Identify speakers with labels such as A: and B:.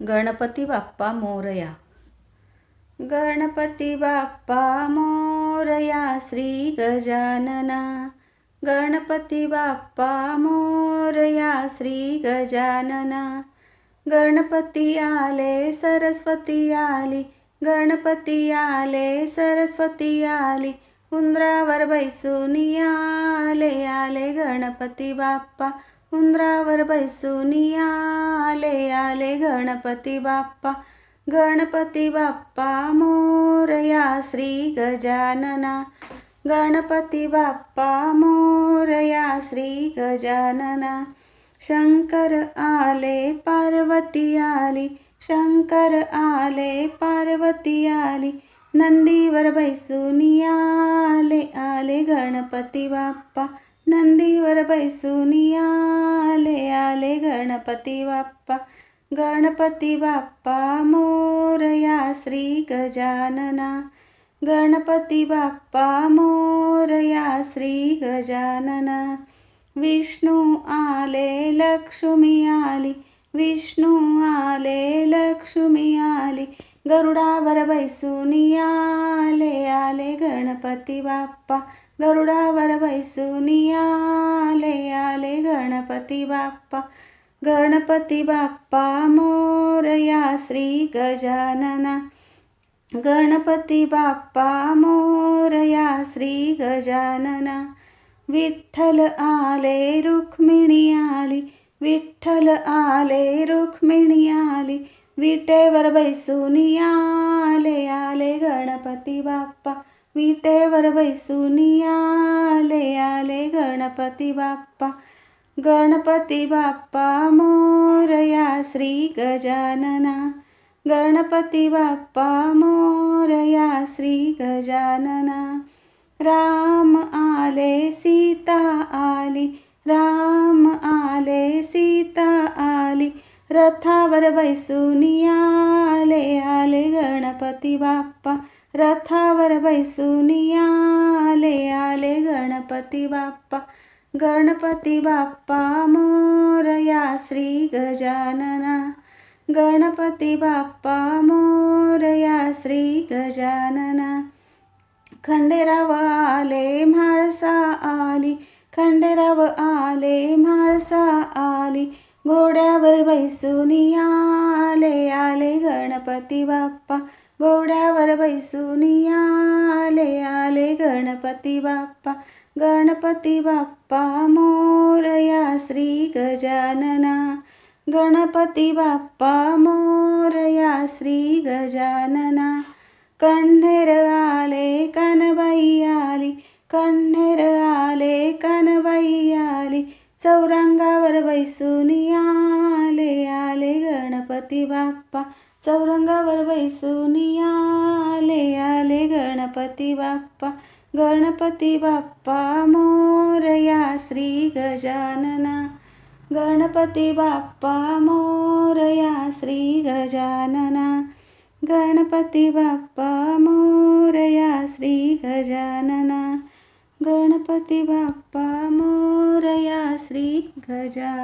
A: गणपती बाप्पा मोरया. गणपती बाप्पा मोरया श्री गजानना. गणपती बाप्पा मोरया श्री गजानना. गणपती आले सरस्वती आली. गणपती आले सरस्वती आली. उंदरावर बैसून आले आले गणपती बाप्पा. उंदरावर बैसून आले गणपती बाप्पा. गणपती बाप्पा मोरया श्री गजानना. गणपती बाप्पा मोरया श्री गजानना. शंकर आले पार्वती आली. शंकर आले पार्वती आली. नंदीवर बैसून आले गणपती बाप्पा. नंदीवर बैसून आले गणपती बाप्पा. गणपती बाप्पा मोरया श्री गजानना. गणपती बाप्पा मोरया श्री गजानना. विष्णू आले लक्ष्मी आली. विष्णू आले लक्ष्मी आली. गरुडावर बैसून आले गणपती बाप्पा. गरुडावर बैसून आले गणपती बाप्पा. गणपती बाप्पा मोरया श्री गजानना. गणपती बाप्पा मोरया श्री गजानना. विठ्ठल आले रुक्मिणी आली. विठ्ठल आले रुक्मिणी आली. विटेवर बैसून आले गणपती बाप्पा. विटेवर बैसून आले गणपती बाप्पा. गणपती बाप्पा मोरया श्री गजानना. गणपती बाप्पा मोरया श्री गजानना. राम आले सीता आली. राम आले सीता आली. रथावर बैसून आले गणपती बाप्पा. रथावर बैसून आले गणपती बाप्पा. गणपती बाप्पा मोरया श्री गजानना. गणपती बाप्पा मोरया श्री गजानना. खंडेराव आले म्हाळसा आली. खंडेराव आले म्हाळसा आली. घोड्यावर बैसून आले गणपती बाप्पा. घोड्यावर बैसून आले गणपती बाप्पा. गणपती बाप्पा मोरया श्री गजानना. गणपती बाप्पा मोरया श्री गजानना. कण्हेर आले कानबाई आली. कण्हेर आले कानबाई आली. चौरंगावर बैसून आले गणपती बाप्पा. चौरंगावर बैसून आले गणपती बाप्पा. गणपती बाप्पा मोरया श्री गजानना. गणपती बाप्पा मोरया श्री गजानना. गणपती बाप्पा मोरया श्री गजानना. गणपती बाप्पा मोरया श्री गजानना.